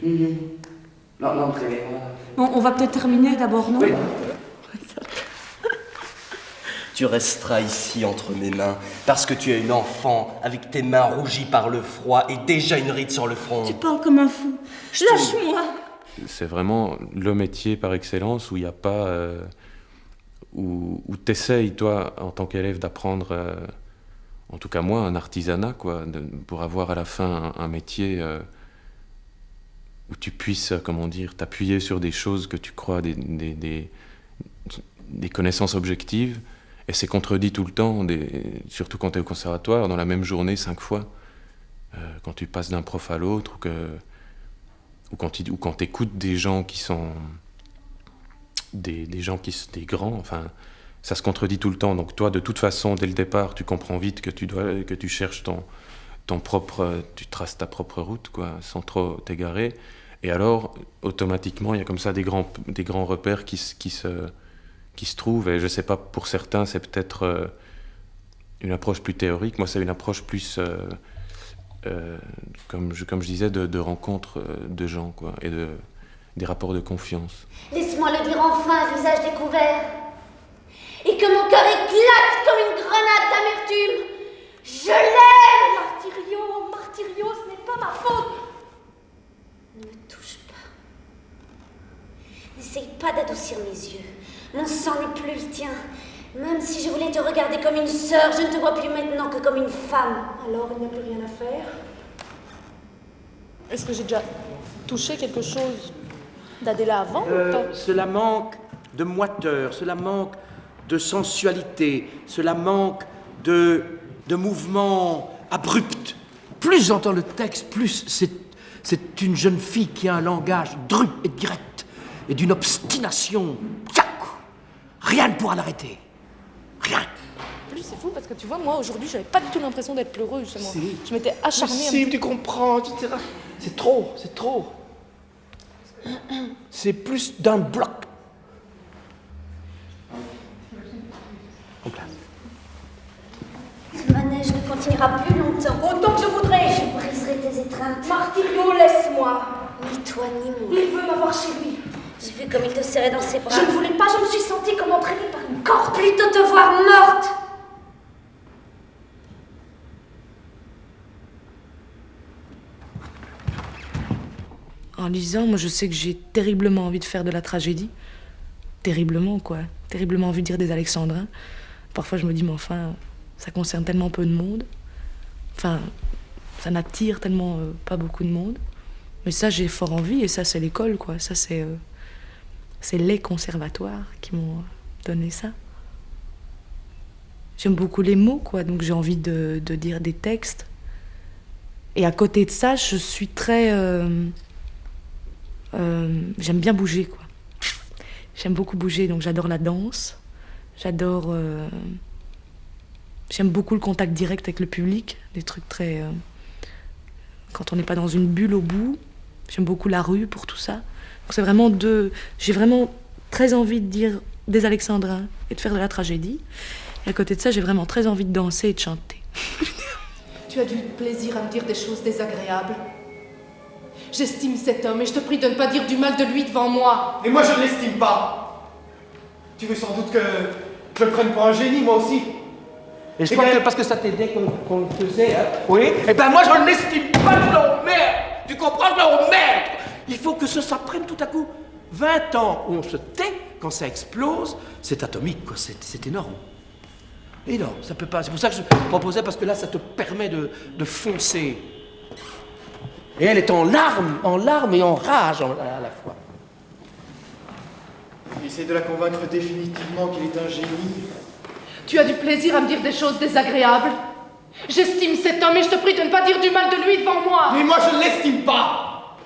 Non, l'entrée. Bon, on va peut-être terminer d'abord, non? Oui. Tu resteras ici entre mes mains, parce que tu es une enfant, avec tes mains rougies par le froid et déjà une ride sur le front. Tu parles comme un fou. Lâche-moi. C'est vraiment le métier par excellence où il n'y a pas... où t'essayes, toi, en tant qu'élève, d'apprendre, en tout cas moi, un artisanat, quoi, pour avoir à la fin un métier où tu puisses, comment dire, t'appuyer sur des choses que tu crois, des connaissances objectives, et c'est contredit tout le temps, surtout quand tu es au conservatoire, dans la même journée, 5 fois, quand tu passes d'un prof à l'autre, ou quand tu écoutes des gens qui sont... des grands, enfin, ça se contredit tout le temps. Donc toi, de toute façon, dès le départ, tu comprends vite que tu cherches ton propre, tu traces ta propre route, quoi, sans trop t'égarer. Et alors, automatiquement, il y a comme ça des grands repères qui se trouvent. Et je sais pas, pour certains, c'est peut-être une approche plus théorique. Moi, c'est une approche plus, comme je disais, de rencontre de gens, quoi, et des rapports de confiance. Laisse-moi le dire enfin, visage découvert. Et que mon cœur éclate comme une grenade d'amertume. Je l'aime, Martirio, ce n'est pas ma faute. Ne me touche pas. N'essaye pas d'adoucir mes yeux. Mon sang n'est plus le tien. Même si je voulais te regarder comme une sœur, je ne te vois plus maintenant que comme une femme. Alors il n'y a plus rien à faire. Est-ce que j'ai déjà touché quelque chose d'Adéla avant ou pas? Cela manque de moiteur, cela manque de sensualité, cela manque de mouvements abrupts. Plus j'entends le texte, plus c'est une jeune fille qui a un langage dru et direct et d'une obstination. Rien ne pourra l'arrêter. Rien. Plus c'est fou parce que tu vois, moi aujourd'hui, j'avais pas du tout l'impression d'être pleureuse. Si. Je m'étais acharnée. Si, tu comprends, etc. C'est trop. C'est plus d'un bloc. Ce manège ne continuera plus longtemps. Autant que je voudrais. Je briserai tes étreintes. Martirio, laisse-moi. Ni toi, ni moi. Il veut m'avoir chez lui. J'ai vu comme il te serrait dans ses bras. Je ne voulais pas, je me suis sentie comme entraînée par une corde. Plutôt te voir morte. En lisant, moi je sais que j'ai terriblement envie de faire de la tragédie. Terriblement, quoi. Terriblement envie de dire des alexandrins. Parfois je me dis, mais enfin, ça concerne tellement peu de monde. Enfin, ça n'attire tellement pas beaucoup de monde. Mais ça, j'ai fort envie, et ça, c'est l'école, quoi. Ça, c'est les conservatoires qui m'ont donné ça. J'aime beaucoup les mots, quoi, donc j'ai envie de dire des textes. Et à côté de ça, je suis très... j'aime bien bouger, quoi. J'aime beaucoup bouger, donc j'adore la danse. J'adore... J'aime beaucoup le contact direct avec le public, des trucs très... quand on n'est pas dans une bulle au bout. J'aime beaucoup la rue pour tout ça. Donc c'est vraiment j'ai vraiment très envie de dire des alexandrins et de faire de la tragédie. Et à côté de ça, j'ai vraiment très envie de danser et de chanter. Tu as du plaisir à me dire des choses désagréables. J'estime cet homme et je te prie de ne pas dire du mal de lui devant moi. Et moi, je ne l'estime pas. Tu veux sans doute que je le prenne pour un génie, moi aussi. Et je crois que parce que ça t'aidait qu'on le faisait, hein. Oui. Eh ben moi, je ne l'estime pas, je l'emmerde. Tu comprends, je l'emmerde. Il faut que ça prenne tout à coup 20 ans où on se tait, quand ça explose, c'est atomique, quoi. C'est énorme. Énorme, ça peut pas. C'est pour ça que je proposais, parce que là, ça te permet de foncer. Et elle est en larmes et en rage à la fois. Essaye de la convaincre définitivement qu'il est un génie. Tu as du plaisir à me dire des choses désagréables. J'estime cet homme et je te prie de ne pas dire du mal de lui devant moi. Mais moi je ne l'estime pas.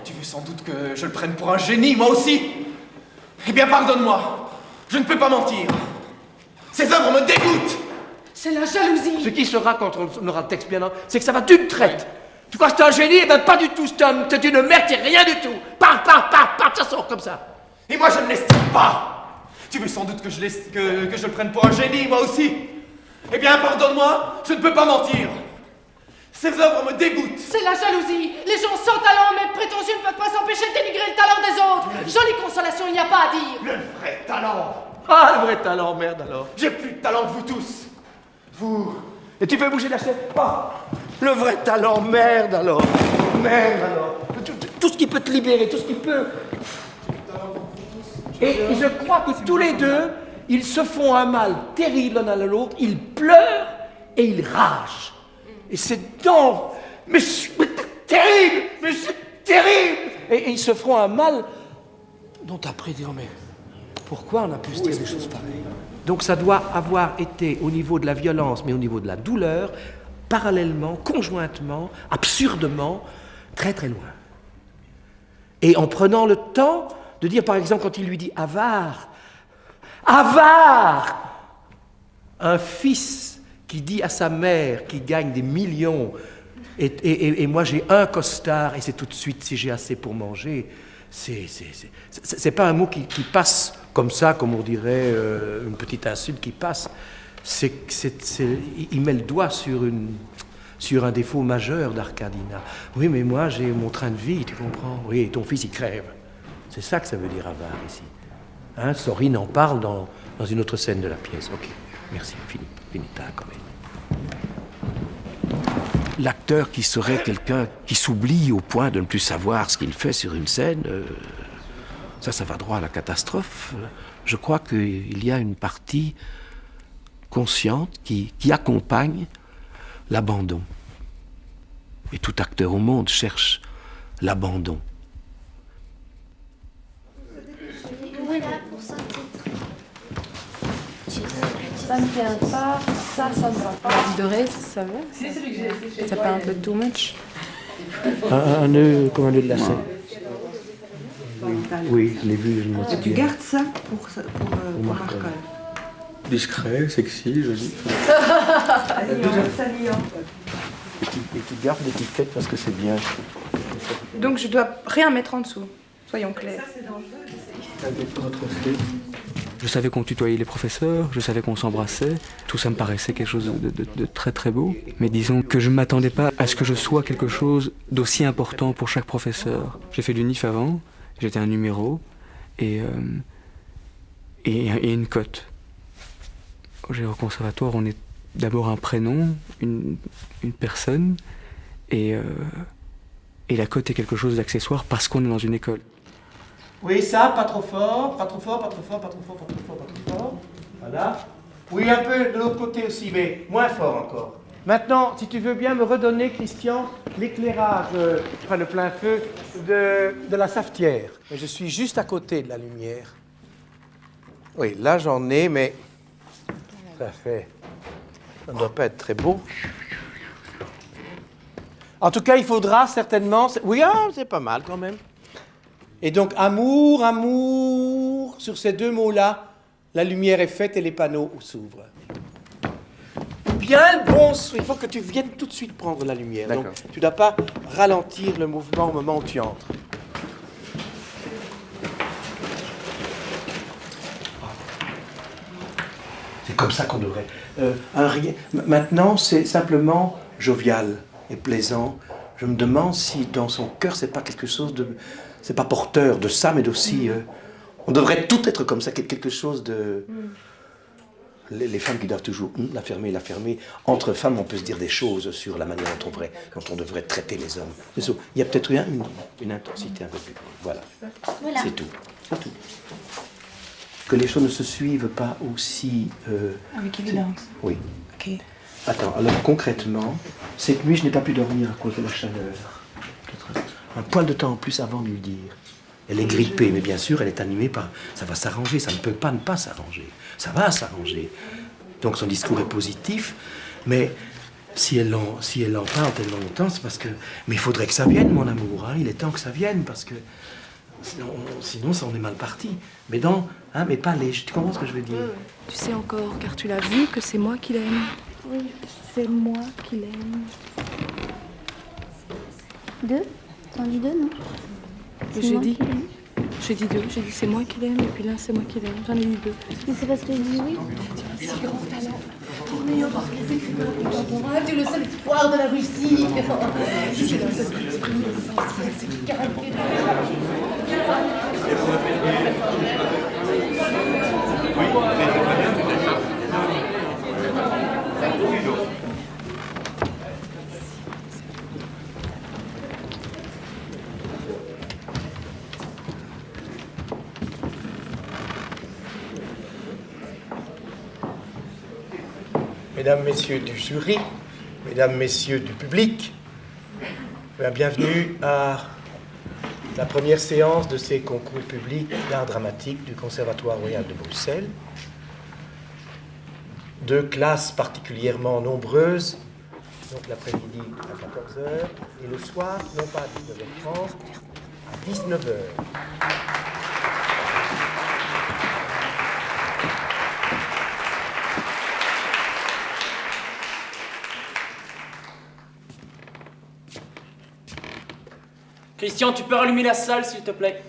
Tu veux sans doute que je le prenne pour un génie, moi aussi. Eh bien pardonne-moi, je ne peux pas mentir. Ces œuvres me dégoûtent. C'est la jalousie. Ce qui sera quand on aura le texte bien, c'est que ça va d'une traite. Tu crois que c'est un génie? Eh ben pas du tout, c'est une merde, c'est rien du tout. Paf, ça sort comme ça. Et moi je ne l'estime pas. Tu veux sans doute que je le prenne pour un génie, moi aussi. Eh bien pardonne-moi, je ne peux pas mentir. Ces œuvres me dégoûtent. C'est la jalousie. Les gens sans talent, même prétentieux, ne peuvent pas s'empêcher de dénigrer le talent des autres. Jolie consolation, il n'y a pas à dire. Le vrai talent. Ah, le vrai talent, merde alors. J'ai plus de talent que vous tous. Vous... Et tu peux bouger la chaise? Le vrai talent, merde alors. Merde alors. Tout ce qui peut te libérer, tout ce qui peut... Et je crois que tous les deux, ils se font un mal terrible l'un à l'autre, ils pleurent et ils ragent. Et c'est donc... Mais c'est terrible. Et ils se feront un mal dont après ils diront, mais pourquoi on a pu se dire des choses pareilles? Donc ça doit avoir été au niveau de la violence, mais au niveau de la douleur, parallèlement, conjointement, absurdement, très très loin. Et en prenant le temps de dire, par exemple, quand il lui dit « avare », un fils qui dit à sa mère, qui gagne des millions, et moi j'ai un costard, et c'est tout de suite si j'ai assez pour manger, c'est pas un mot qui passe comme ça, comme on dirait une petite insulte qui passe. Il met le doigt sur un défaut majeur d'Arcadina. Oui, mais moi j'ai mon train de vie, tu comprends? Oui, et ton fils il crève. C'est ça que ça veut dire avare ici. Hein, Sorine en parle dans une autre scène de la pièce. Ok, merci, finita quand même. L'acteur qui serait quelqu'un qui s'oublie au point de ne plus savoir ce qu'il fait sur une scène, ça va droit à la catastrophe. Je crois qu'il y a une partie consciente qui accompagne l'abandon. Et tout acteur au monde cherche l'abandon. Voilà pour ça titre. Ça ne tient pas, ça ne va pas. De reste, ça va? Ça fait un peu too much. Un nœud comme un nœud de lacet. Oui, je l'ai vu. Et tu gardes ça pour Marcol. Discret, sexy, joli. Et qui garde l'étiquette parce que c'est bien. Donc je dois rien mettre en dessous, soyons clairs. Je savais qu'on tutoyait les professeurs, je savais qu'on s'embrassait, tout ça me paraissait quelque chose de très très beau. Mais disons que je ne m'attendais pas à ce que je sois quelque chose d'aussi important pour chaque professeur. J'ai fait l'UNIF avant, j'étais un numéro et une cote. Au conservatoire, on est d'abord un prénom, une personne, et la cote est quelque chose d'accessoire parce qu'on est dans une école. Oui, ça, pas trop fort, pas trop fort, pas trop fort, pas trop fort, pas trop fort, pas trop fort. Voilà. Oui, un peu de l'autre côté aussi, mais moins fort encore. Maintenant, si tu veux bien me redonner, Christian, l'éclairage, enfin le plein feu de la savetière. Mais je suis juste à côté de la lumière. Oui, là j'en ai, mais ça ne doit pas être très beau. En tout cas, il faudra certainement... Oui, c'est pas mal quand même. Et donc, amour, amour, sur ces deux mots-là, la lumière est faite et les panneaux s'ouvrent. Bien le bon son, il faut que tu viennes tout de suite prendre la lumière. Donc, tu ne dois pas ralentir le mouvement au moment où tu entres. C'est comme ça qu'on devrait. Maintenant, c'est simplement jovial et plaisant. Je me demande si dans son cœur, c'est pas quelque chose de... C'est pas porteur de ça, mais d'aussi... on devrait tout être comme ça, quelque chose de... Les femmes qui doivent toujours la fermer. Entre femmes, on peut se dire des choses sur la manière dont on devrait traiter les hommes. C'est ça. Il y a peut-être une intensité un peu plus... Voilà. C'est tout. Que les choses ne se suivent pas aussi... Avec évidence. Oui. Ok. Attends, alors concrètement, cette nuit, je n'ai pas pu dormir à cause de la chaleur. Peut-être un poil de temps en plus avant de lui dire. Elle est grippée, mais bien sûr, elle est animée par... Ça va s'arranger, ça ne peut pas ne pas s'arranger. Ça va s'arranger. Donc son discours est positif. Mais si elle l'entend tellement longtemps, c'est parce que... Mais il faudrait que ça vienne, mon amour. Hein. Il est temps que ça vienne, parce que... Sinon, ça en est mal parti. Mais mais pas les... Tu comprends ce que je veux dire? Tu sais encore, car tu l'as vu, que c'est moi qui l'aime. Oui, c'est moi qui l'aime. Deux? T'en dis deux, non? J'ai dit deux, j'ai dit c'est moi qui l'aime, et puis là c'est moi qui l'aime. J'en ai dit deux. Mais c'est parce que je dis oui. Si grand talent. Tournez au bord des écrivains contemporains, tu es le seul espoir de la Russie. C'est le seul esprit essentiel, c'est qui caractérise. Mesdames, Messieurs du jury, Mesdames, Messieurs du public, bienvenue à la première séance de ces concours publics d'art dramatique du Conservatoire royal de Bruxelles. Deux classes particulièrement nombreuses, donc l'après-midi à 14h et le soir, non pas à 19h30, à 19h. Christian, tu peux rallumer la salle, s'il te plaît?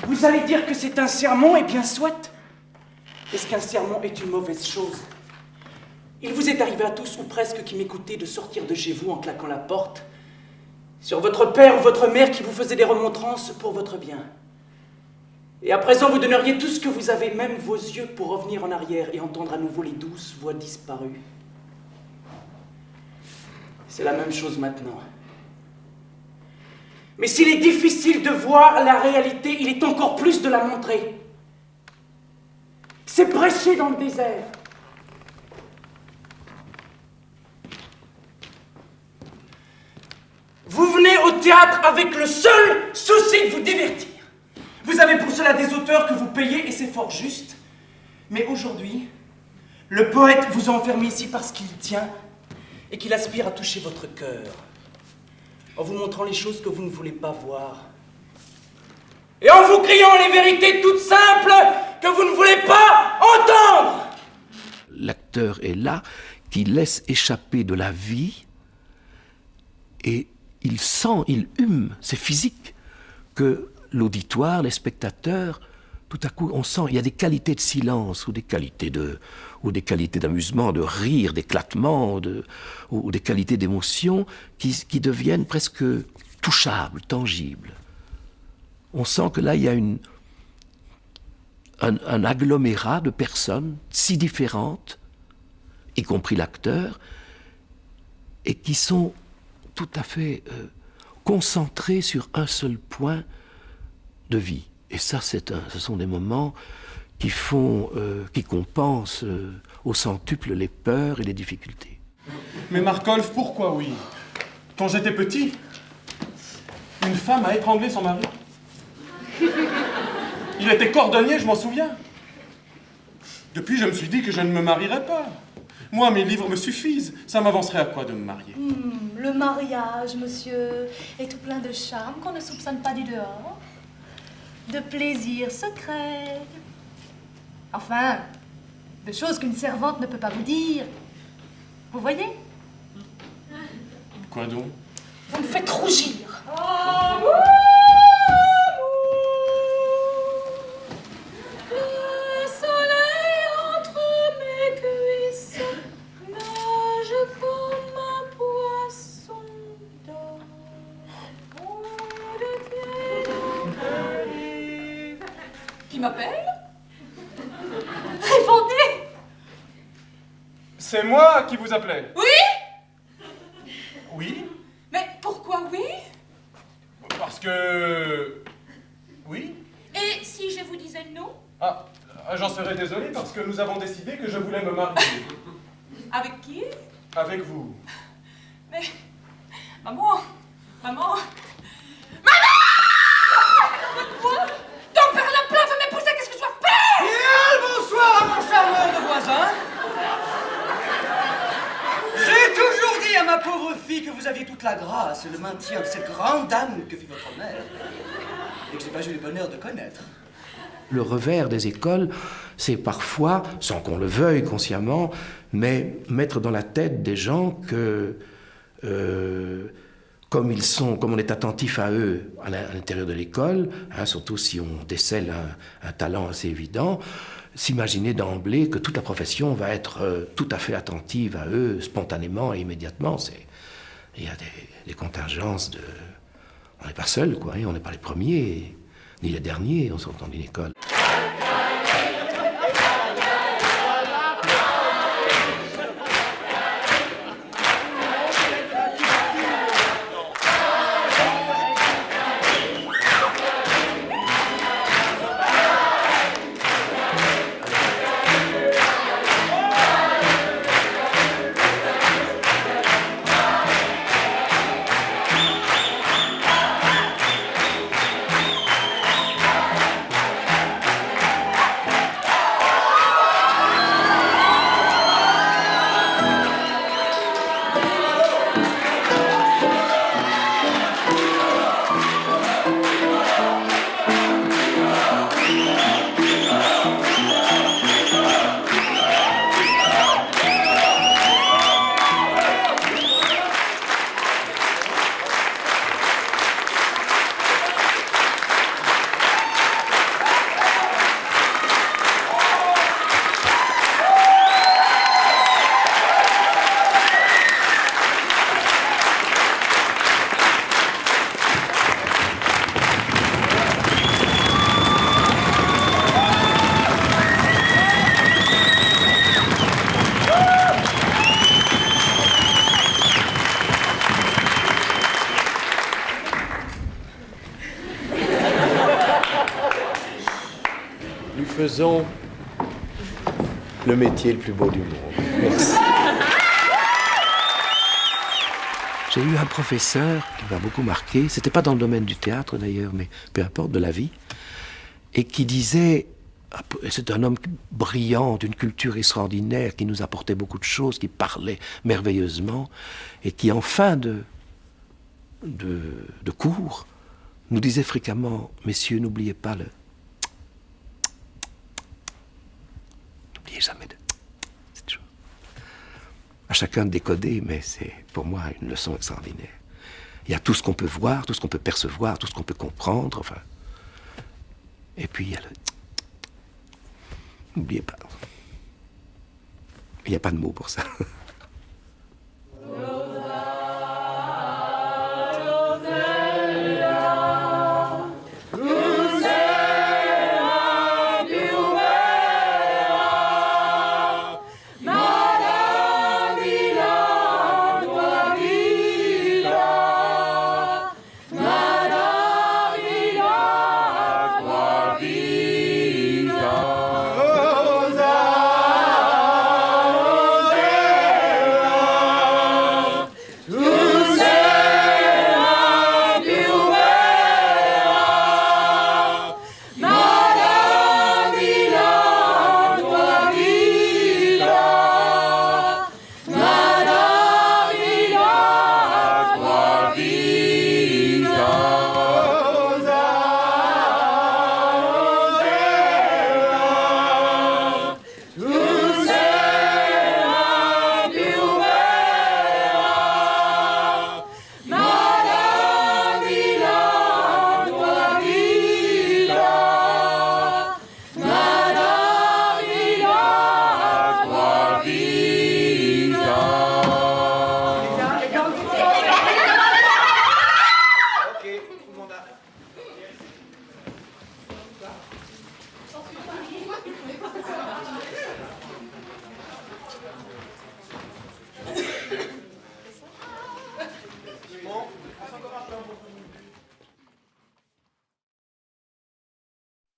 Vous allez dire que c'est un sermon, eh bien soit. Est-ce qu'un sermon est une mauvaise chose? Il vous est arrivé à tous, ou presque, qui m'écoutez, de sortir de chez vous en claquant la porte, sur votre père ou votre mère qui vous faisait des remontrances pour votre bien. Et à présent, vous donneriez tout ce que vous avez, même vos yeux, pour revenir en arrière et entendre à nouveau les douces voix disparues. C'est la même chose maintenant. Mais s'il est difficile de voir la réalité, il est encore plus de la montrer. C'est prêcher dans le désert. Vous venez au théâtre avec le seul souci de vous divertir. Vous avez pour cela des auteurs que vous payez et c'est fort juste. Mais aujourd'hui, le poète vous a enfermé ici parce qu'il tient et qu'il aspire à toucher votre cœur, en vous montrant les choses que vous ne voulez pas voir. Et en vous criant les vérités toutes simples que vous ne voulez pas entendre. L'acteur est là, qui laisse échapper de la vie et il sent, il hume, c'est physique, que l'auditoire, les spectateurs, tout à coup, on sent, il y a des qualités de silence ou des qualités d'amusement, de rire, d'éclatement, ou des qualités d'émotion qui deviennent presque touchables, tangibles. On sent que là, il y a un agglomérat de personnes si différentes, y compris l'acteur, et qui sont tout à fait concentrés sur un seul point de vie. Et ça, ce sont des moments qui compensent au centuple les peurs et les difficultés. Mais Markolf, pourquoi oui? Quand j'étais petit, une femme a étranglé son mari. Il était cordonnier, je m'en souviens. Depuis, je me suis dit que je ne me marierais pas. Moi, mes livres me suffisent. Ça m'avancerait à quoi de me marier? Le mariage, monsieur, est tout plein de charme qu'on ne soupçonne pas du dehors. De plaisir secret. Enfin, de choses qu'une servante ne peut pas vous dire. Vous voyez? Quoi donc? Vous me faites rougir. Le soleil entre mes cuisses nage comme un poisson d'or. Qui m'appelle? Répondez! C'est moi qui vous appelais. Oui? Oui? Mais pourquoi oui? Parce que... Oui? Et si je vous disais sais le nom? Ah, j'en serais désolé parce que nous avons décidé que je voulais me marier. Avec qui? Avec vous. Mais... Maman! Maman! Ton père le plein veut m'épouser, qu'est-ce que je dois faire? Bien, bonsoir à mon charmeur de voisin. J'ai toujours dit à ma pauvre fille que vous aviez toute la grâce et le maintien de cette grande dame que fit votre mère, et que j'ai pas eu le bonheur de connaître. Le revers des écoles, c'est parfois, sans qu'on le veuille consciemment, mais mettre dans la tête des gens que, comme on est attentif à eux à l'intérieur de l'école, hein, surtout si on décèle un talent assez évident, s'imaginer d'emblée que toute la profession va être tout à fait attentive à eux, spontanément et immédiatement. Il y a des contingences de... On n'est pas seul, quoi, hein, on n'est pas les premiers, ni les derniers en sortant d'une école. Faisons le métier le plus beau du monde. Merci. J'ai eu un professeur qui m'a beaucoup marqué, c'était pas dans le domaine du théâtre d'ailleurs, mais peu importe, de la vie, et qui disait, c'est un homme brillant, d'une culture extraordinaire, qui nous apportait beaucoup de choses, qui parlait merveilleusement, et qui en fin de cours nous disait fréquemment, messieurs, n'oubliez pas le... N'oubliez jamais de cette chose. À chacun de décoder, mais c'est pour moi une leçon extraordinaire. Il y a tout ce qu'on peut voir, tout ce qu'on peut percevoir, tout ce qu'on peut comprendre, enfin. Et puis il y a le... N'oubliez pas. Il n'y a pas de mots pour ça.